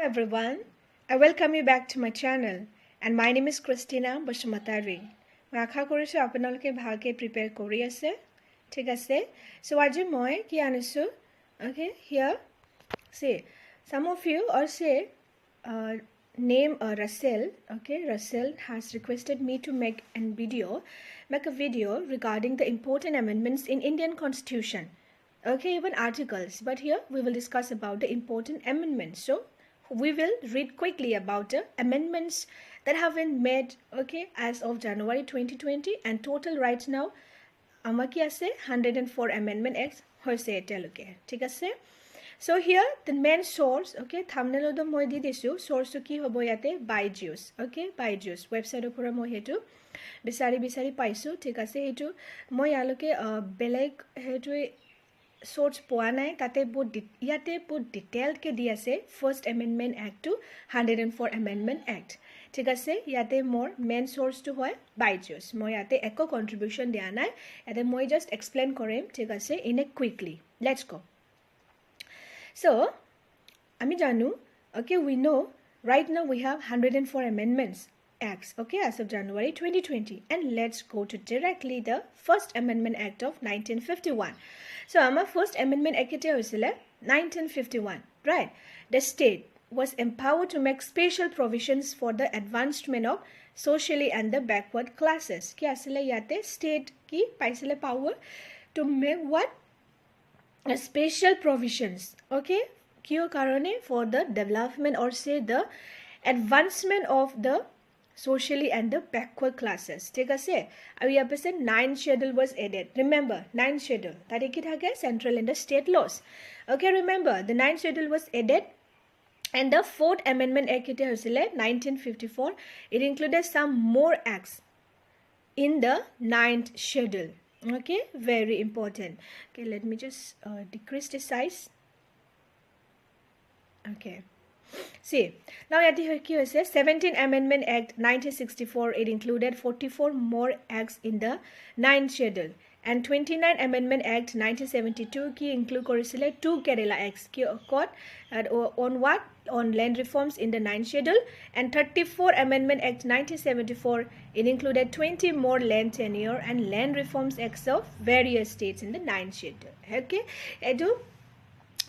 everyone, I welcome you back to my channel and my name is Christina Basumatary. I hope you are prepared kori ase. Thik ase. So aji moi ki anisu. Okay, here. See, some of you or say name Russell. Okay, Russell has requested me to make a video regarding the important amendments in Indian Constitution. Okay, even articles, but here we will discuss about the important amendments. So we will read quickly about the amendments that have been made, okay, as of January 2020, and total right now amar ki ase 104 amendment acts hoise eteloke. Thik ase. So here the main source, okay, thumbnail do moi di disu, source to ki hobo yate BYJU'S, okay, BYJU'S website opora moi hetu bisari paisu. Thik ase hetu moi yaloke beleg hetu source poa nai tate yate বহুত detailed ke di ase first amendment act to 104 amendment act. Thik ase yate more main source to hoy BYJU'S. Moi yate eko contribution dia nai, yate moi just explain korem. Thik ase in a quickly. Let's go. So ami janu, okay, we know right now we have 104 amendments acts, okay, as of January 2020, and let's go to directly the first amendment act of 1951. So our first amendment act is 1951, right? The state was empowered to make special provisions for the advancement of socially and the backward classes. Ki asile yate state ki paisile power to make what? Special provisions, okay, kyo karone for the development or say the advancement of the socially and the backward classes. Take a say, we have said 9th schedule was added. Remember, 9th schedule that it has central and the state laws. Okay, remember the 9th schedule was added, and the 4th amendment act 1954. It included some more acts in the 9th schedule. Okay, very important. Okay, let me just decrease the size. Okay. See, now at the 17th Amendment Act 1964, it included 44 more acts in the 9th schedule, and 29th Amendment Act 1972 ki include korisile 2 Kerala acts ki on what? On land reforms in the 9th schedule, and 34 Amendment Act 1974, it included 20 more land tenure and land reforms acts of various states in the 9th schedule. Okay, edu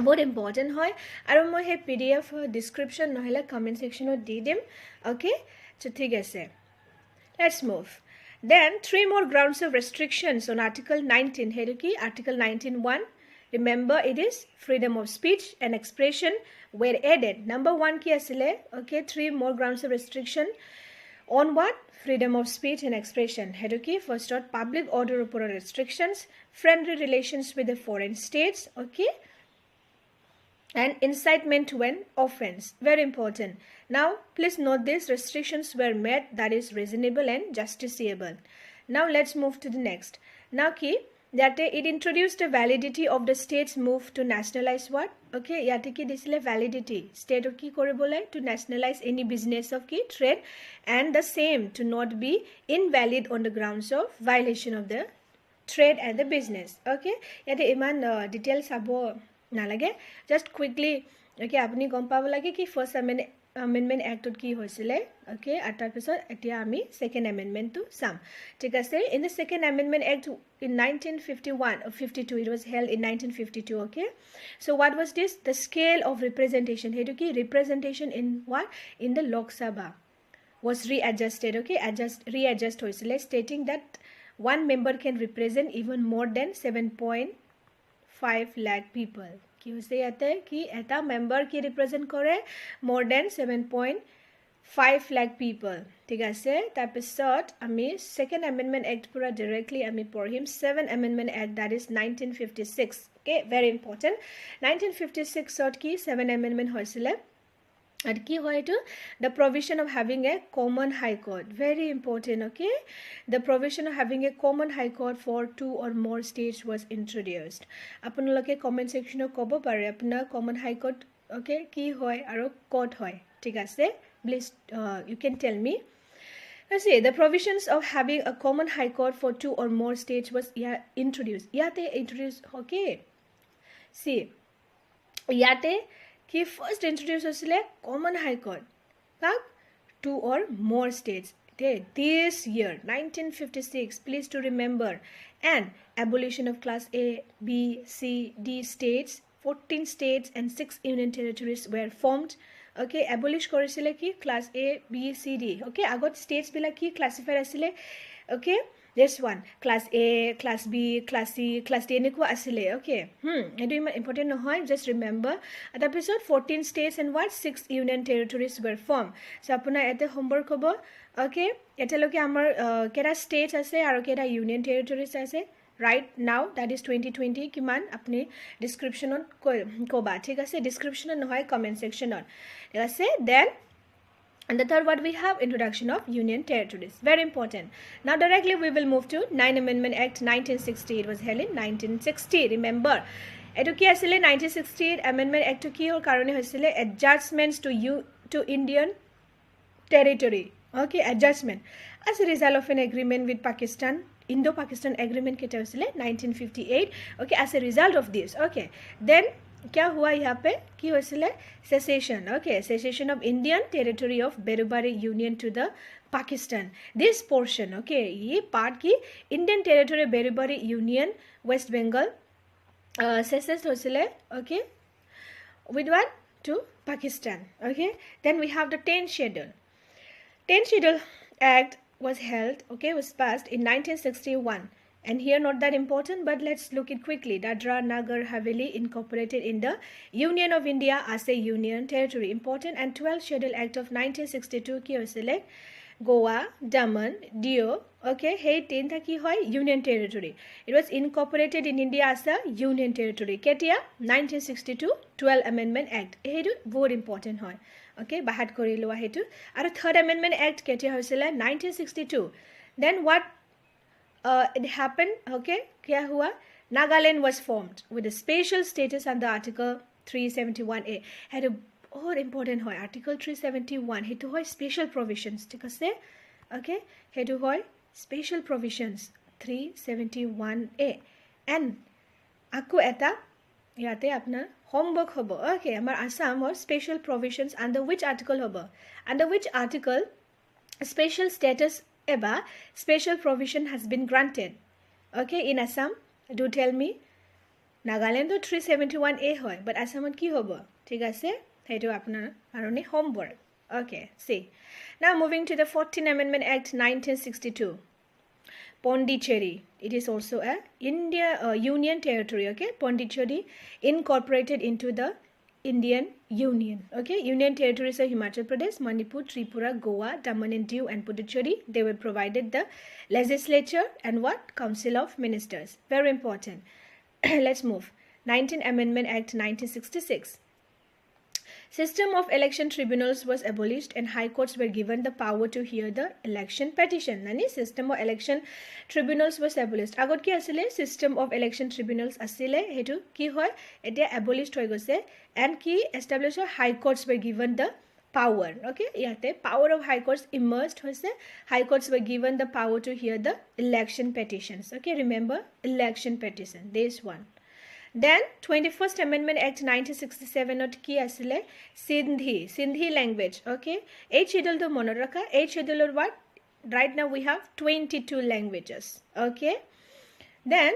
बहुत important হয় আৰু মই হে pdf description নহলে comment section ত দি দিম. Okay, so ঠিক আছে, let's move. Then 3 more grounds of restrictions on article 19. হেতু কি article 19(1). Remember, it is freedom of speech and expression were added. Number 1 ki asile, okay, 3 more grounds of restriction on what? Freedom of speech and expression. Hetu ki first dot public order upon restrictions, friendly relations with the foreign states, okay, and incitement to an offense. Very important. Now please note this, restrictions were met that is reasonable and justiciable. Now let's move to the next. Now ki that it introduced the validity of the state's move to nationalize what? Okay, yate ki disile validity state ki koribole to nationalize any business of ki trade, and the same to not be invalid on the grounds of violation of the trade and the business. Okay, yate iman details abo nalage, just quickly, okay, apuni gom pabo lage ki first amendment act ki hoisile, okay, atar pisot etia ami second amendment to sam. Thik ase, in the second amendment act in 1951 or 52, it was held in 1952. Okay, so what was this? The scale of representation, hetu ki representation in what? In the Lok Sabha was readjusted. Okay, readjust hoisile, stating that one member can represent even more than 7.5 lakh people. Ki hoise yate ki eta member ki represent kore more than 7.5 lakh people. Thik ase, tar pisot ami second amendment act pura directly ami porhim 7th amendment act, that is 1956. Okay, very important. 1956 ot ki 7th amendment hoisile. And ki hoy to the provision of having a common high court. Very important. Okay, the provision of having a common high court for 2 or more states was introduced. Apunaloke comment section o kobo pare apuna common high court, okay, ki hoy aro court hoy. Thik ase, please you can tell me. Let's see, the provisions of having a common high court for 2 or more states was introduced. Yate introduced. Okay, see, yate কি first introduce হয়েছিলে common high court কাক 2 or more states this year 1956 please to remember and abolition of class A B C D states 14 states and 6 union territories were formed okay abolish korisile ki class A B C D okay agot states bila ki classified asile okay this one class A class B class C class D eniko asile okay edu important no hoy just remember at episode 14 states and what 6 union territories were formed so apuna ete homework hobo okay eteloke amar kera states ase aru kera union territories ase right now that is 2020 kiman apni description on koba thik ase description on hoy comment section on thik ase then and the third what we have introduction of union territories very important now directly we will move to 9th Amendment Act 1960 it was held in 1960 remember etu ki asile 1960 Amendment Act to ki or karone hoisile adjustments to Indian territory okay adjustment as a result of an agreement with Pakistan Indo-Pakistan agreement kete hoisile 1958 okay as a result of this okay then क्या हुआ यहाँ पे कि होइसिले cessation okay cessation of Indian territory of Berubari Union to the Pakistan this portion okay ये part की Indian territory Berubari Union West Bengal cesses होइसिले okay with what to Pakistan okay then we have the 10th schedule act was held okay was passed in 1961 and here not that important but let's look it quickly Dadra Nagar Haveli incorporated in the Union of India as a union territory important and 12th schedule act of 1962 ki hoisile Goa Daman Diu okay hey tinta ki hoy union territory it was incorporated in India as a union territory ketia 1962 12th Amendment Act hedu very important hoy okay bahat kori loa hetu aru 3rd Amendment Act ketia hoisile 1962 then what it happened okay kya hua Nagaland was formed with a special status under Article 371A had a बहुत important hoy Article 371 hetu hoy special provisions thik ase okay hetu hoy special provisions 371A and ako eta yate apnar homework hobo okay amar Assam or special provisions under which article hobo under which article special status eba special provision has been granted okay in Assam do tell me Nagaland 371A hoy but Assamot ki hobo thik ase hetu apnar karone homework okay see now moving to the 14th Amendment Act 1962 Pondicherry it is also a union territory okay Pondicherry incorporated into the Indian Union okay union territories of Himachal Pradesh Manipur Tripura Goa Daman and Diu and Puducherry they were provided the legislature and what council of ministers very important let's move 19th Amendment Act 1966 System of election tribunals was abolished and high courts were given the power to hear the election petition. Nani system of election tribunals was abolished. Agot ki asile system of election tribunals asile hetu ki hoy etia abolished hoy gose and ki established high courts were given the power. Okay, yate power of high courts emerged hoise high courts were given the power to hear the election petitions. Okay, remember election petition this one. Then 21st Amendment Act 1967 not ki asile Sindhi language okay eight schedule to monoraka eight schedule or what right now we have 22 languages okay then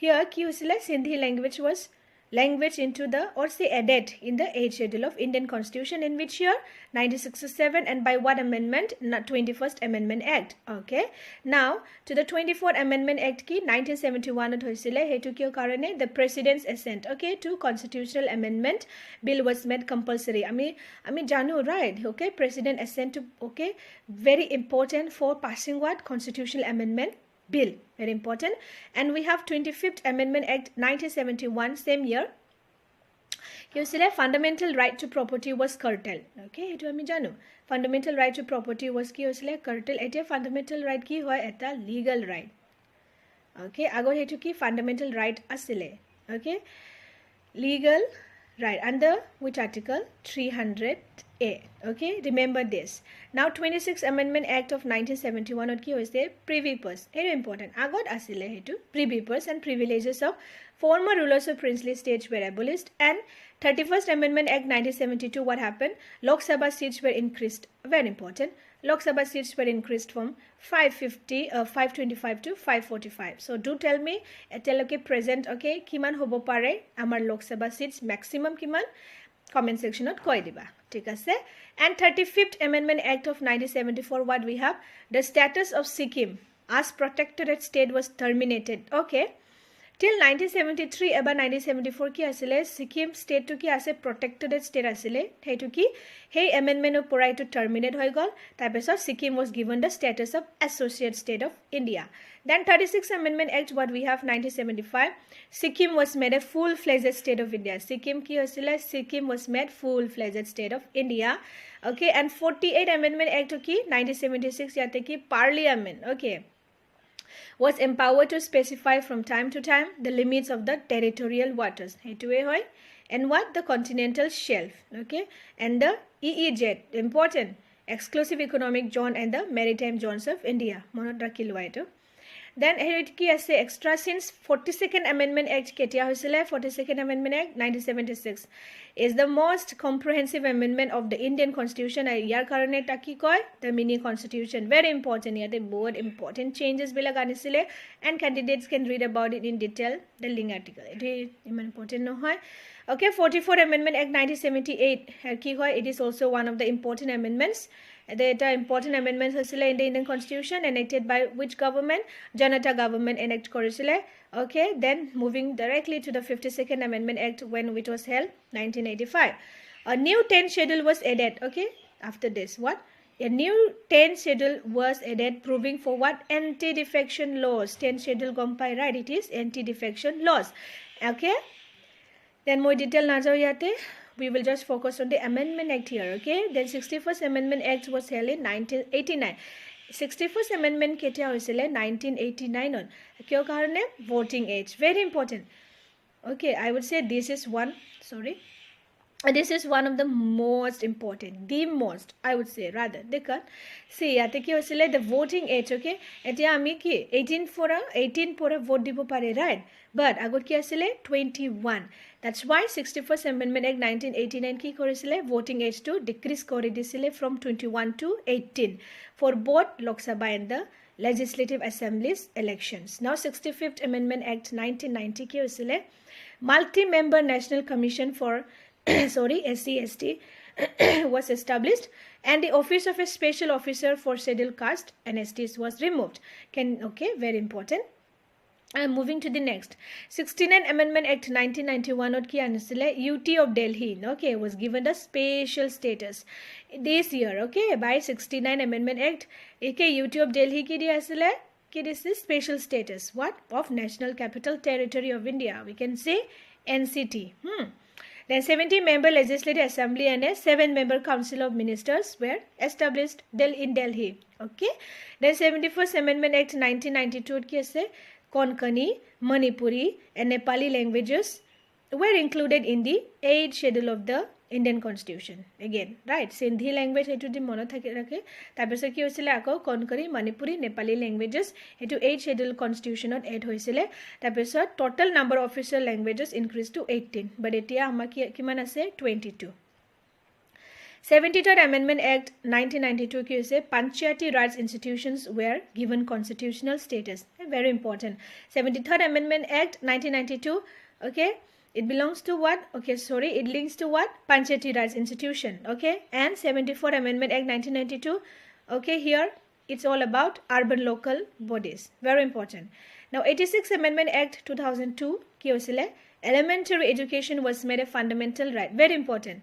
here ki asile Sindhi language was language into the or say added in the 8th schedule of Indian Constitution in which year 1967 and by what amendment 21st Amendment Act okay now to the 24th Amendment Act ki 1971 hoisile hetu kyo karone the president's assent okay to constitutional amendment bill was made compulsory ami janu right okay president assent to okay very important for passing what constitutional amendment bill very important and we have 25th Amendment Act 1971 same year Kyosile fundamental right to property was curtailed okay etu ami janu fundamental right to property was ki hosile curtailed etia fundamental right ki hoy eta legal right okay agor hetu ki fundamental right asile okay legal right under which article 300A okay remember this now 26th Amendment Act of 1971 ot ki hoise privy purse very important agot asile hetu privy purse and privileges of former rulers of princely states were abolished and 31st Amendment Act 1972, what happened? Lok Sabha seats were increased. Very important. Lok Sabha seats were increased from 525 to 545. So do tell me, eteloke present, okay, kiman hobo pare, amar Lok Sabha seats maximum kiman? Comment section not koi diba. Thik ase. And 35th Amendment Act of 1974, what we have? The status of Sikkim as protectorate state was terminated. Okay. Till 1973 ever 1974 ki asile Sikkim state to ki ase protectorate state asile hetu ki hey amendment of porai to terminate hoy gol tarpisot Sikkim was given the status of associate state of India. Then 36th Amendment Act, what we have 1975, Sikkim was made a full-fledged state of India. Sikkim ki asile Sikkim was made full-fledged state of India. Okay, and 48th Amendment Act ki 1976 yate ki parliament, okay, was empowered to specify from time to time the limits of the territorial waters. And what? The continental shelf. Okay. And the EEZ, important, exclusive economic zone and the maritime zones of India. Then extra since 42nd Amendment Act, 42nd Amendment Act 1976 is the most comprehensive amendment of the Indian Constitution. Yar karone taki koi the mini constitution. Very important. Yate board important changes bilag anisile and candidates can read about it in detail. The link article. It is important no hoy. Okay, 44th Amendment Act 1978. It is also one of the important amendments. The important amendments in the Indian Constitution enacted by which government? Janata government enact korisile. Okay, then moving directly to the 52nd Amendment Act when it was held 1985. A new 10th schedule was added. Okay, after this what? A new 10th schedule was added proving for what? Anti-defection laws. 10th schedule gompai, right? It is anti-defection laws. Okay, then more detail najo yate. We will just focus on the Amendment Act here, okay? Then 61st Amendment Act was held in 1989. 61st Amendment ketia hoisile 1989 on. Kyo karone? Voting age. Very important. Okay, I would say this is one, this is one of the most important, the most, I would say, rather. Dekhan, see, yate ki hoisile the voting age, okay? Etia ami ki 18 pora vote dibo pare, right? But agot ki asile 21. That's why 61st Amendment Act 1989 ki korisile voting age to decrease kori disile from 21 to 18 for both Lok Sabha and the Legislative Assembly's elections. Now 65th Amendment Act 1990 ki hoisile multi-member National Commission for SC/ST was established and the office of a special officer for scheduled caste and STs was removed. Okay, very important. Moving to the next. 69th Amendment Act 1991 ki anisile UT of Delhi, okay, was given the special status this year, okay, by 69th Amendment Act. UT of Delhi ki diya asile ki this is special status, what? Of National Capital Territory of India. We can say NCT. Then 70-member Legislative Assembly and a 7-member Council of Ministers were established in Delhi. Okay. Then 71st Amendment Act 1992 ki ase Konkani, Manipuri and Nepali languages were included in the 8th schedule of the Indian Constitution. Again, right? Sindhi language hetu di mono thake rakhe. Tarpisot ki hoisile ako Konkani, Manipuri, Nepali languages hetu 8th schedule Constitution ot add hoisile. Tarpisot total number of official languages increased to 18. But etia ama kiman ase 22. 73rd Amendment Act 1992 ki hoise Panchayati Raj institutions were given constitutional status. Very important. 73rd Amendment Act 1992, okay, it belongs to what? Okay, sorry, it links to what? Panchayati Raj institution, okay. And 74th Amendment Act 1992, okay, here it's all about urban local bodies. Very important. Now 86th Amendment Act 2002 ki hoisile elementary education was made a fundamental right. Very important.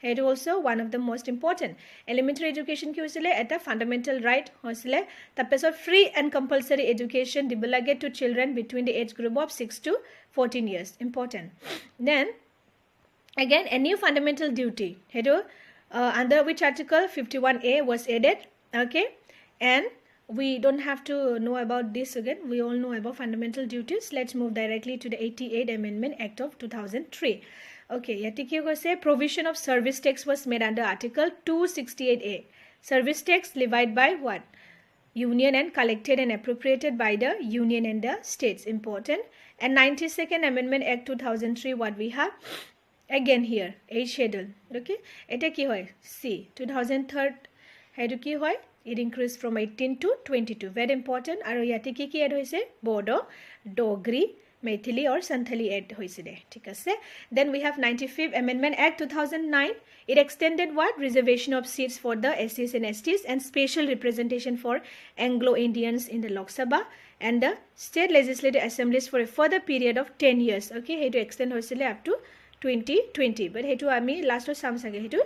It also one of the most important. Elementary education ki hoisile at a fundamental right hoisile. Tapesot free and compulsory education dibulage to children between the age group of 6 to 14 years. Important. Then again a new fundamental duty. Under which article 51A was added. Okay. And we don't have to know about this again. We all know about fundamental duties. Let's move directly to the 88th Amendment Act of 2003. Okay, yati ki hoise provision of service tax was made under Article 268A. Service tax levied by what? Union and collected and appropriated by the Union and the states. Important. And 92nd Amendment Act 2003, what we have? again here 8 schedule. Okay, eta ki hoy C 2003 hedu ki hoy it increased from 18 to 22. Very important. Aru yate ki add hoise Bodo, Dogri, Maithili or Santhali add hoisile. Thik ase. Then we have 95th Amendment Act 2009. It extended what? Reservation of seats for the SCs and STs and special representation for Anglo-Indians in the Lok Sabha and the state legislative assemblies for a further period of 10 years. Okay, hetu extend hoisile up to 2020. But hetu ami last or sam sage hetu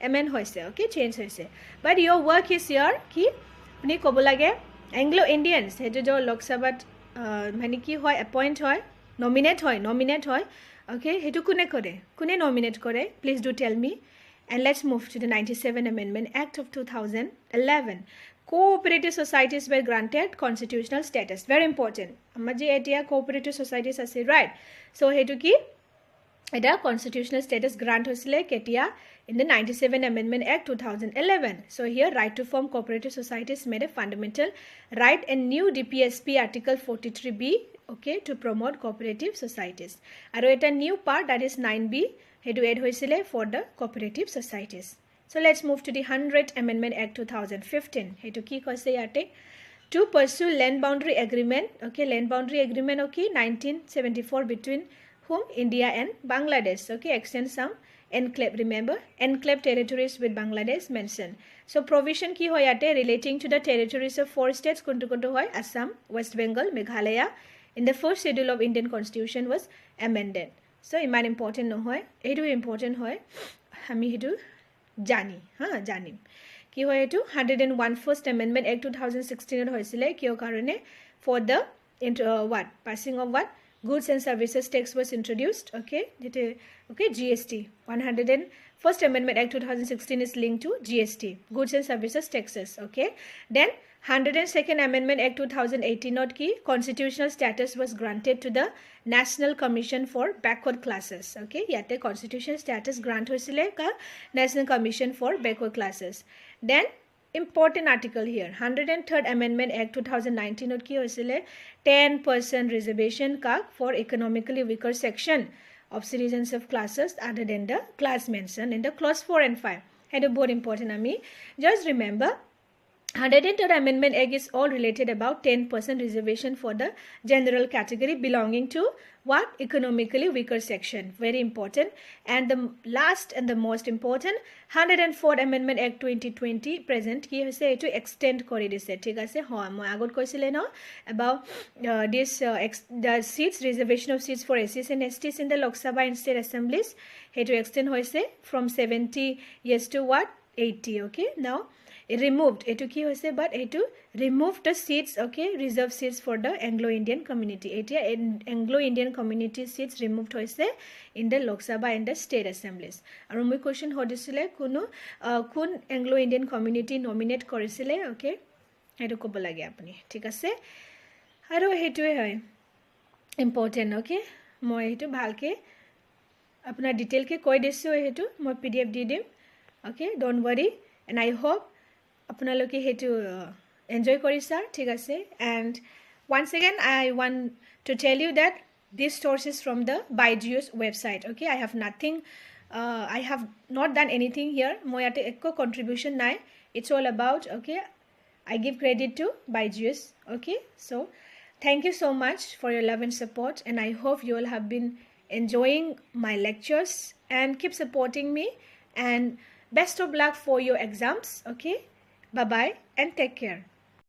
amend hoise. Okay, change hoise. But your work is here ki apni kobo lage Anglo-Indians hetu jo Lok Sabha মানে কি হয় appoint হয় nominate হয় okay hetu kune nominate kore please do tell me. And let's move to the 97th Amendment Act of 2011. Cooperative societies were granted constitutional status. Very important. Amaji etia cooperative societies ase, right? So hetu ki eta constitutional status grant hoisile ketia in the 97th Amendment Act 2011. So here right to form cooperative societies made a fundamental right and new DPSP article 43B, okay, to promote cooperative societies. Aru eta new part that is 9B hedu add hoisile for the cooperative societies. So let's move to the 100th Amendment Act 2015. Hetu ki koise yate to pursue land boundary agreement, okay, land boundary agreement, okay, 1974 between whom India and Bangladesh, okay, extend some enclave, remember enclave territories with Bangladesh mentioned. So provision ki hoy ate relating to the territories of 4 states kuntu hoy Assam, West Bengal, Meghalaya in the first schedule of Indian Constitution was amended. So iman important no hoy, edu important hoy ami hedu jani janim ki hoy etu 101 First Amendment Act 2016 hoisile kio karone for the what passing of what goods and services tax was introduced, okay, okay, GST. 101st Amendment Act 2016 is linked to GST, goods and services taxes, okay. Then 102nd Amendment Act 2018 not ki constitutional status was granted to the National Commission for Backward Classes, okay, yate constitutional status grant hoisile ka National Commission for Backward Classes. Then important article here 103rd Amendment Act 2019 not ki hoisile 10% reservation ka for economically weaker section of citizens of classes other than the class mentioned in the clause 4 and 5. Hedu both important ami just remember 103rd Amendment Act is all related about 10% reservation for the general category belonging to what? Economically weaker section. Very important. And the last and the most important 104th Amendment Act 2020 present ki hoise etu extend kori dise. Thik ase ho moi agot koisile no about this the seats reservation of seats for SCs and STs in the Lok Sabha and state assemblies hetu extend hoise from 70 years to what? 80, okay. Now it removed etu ki hoise but etu removed the seats, okay, reserved seats for the Anglo-Indian community. Etia Anglo-Indian community seats removed hoise in the Lok Sabha and the state assemblies. Aru moi question hodisile kuno kun Anglo-Indian community nominate korisile, okay, etu kobo lage apuni, thik ase. Aru hetu hoy important, okay, moi etu bhalke apuna detail ke koi disu hetu moi PDF di dim, okay, don't worry, and I hope আপোনালোকে হেতু enjoy কৰিছা, ঠিক আছে. And once again I want to tell you that this source is from the BYJU'S website, okay. I have nothing I have not done anything here, মই ইয়াতে একো contribution নাই, it's all about, okay, I give credit to BYJU'S, okay. So thank you so much for your love and support, and I hope you all have been enjoying my lectures and keep supporting me, and best of luck for your exams, okay. Bye-bye and take care.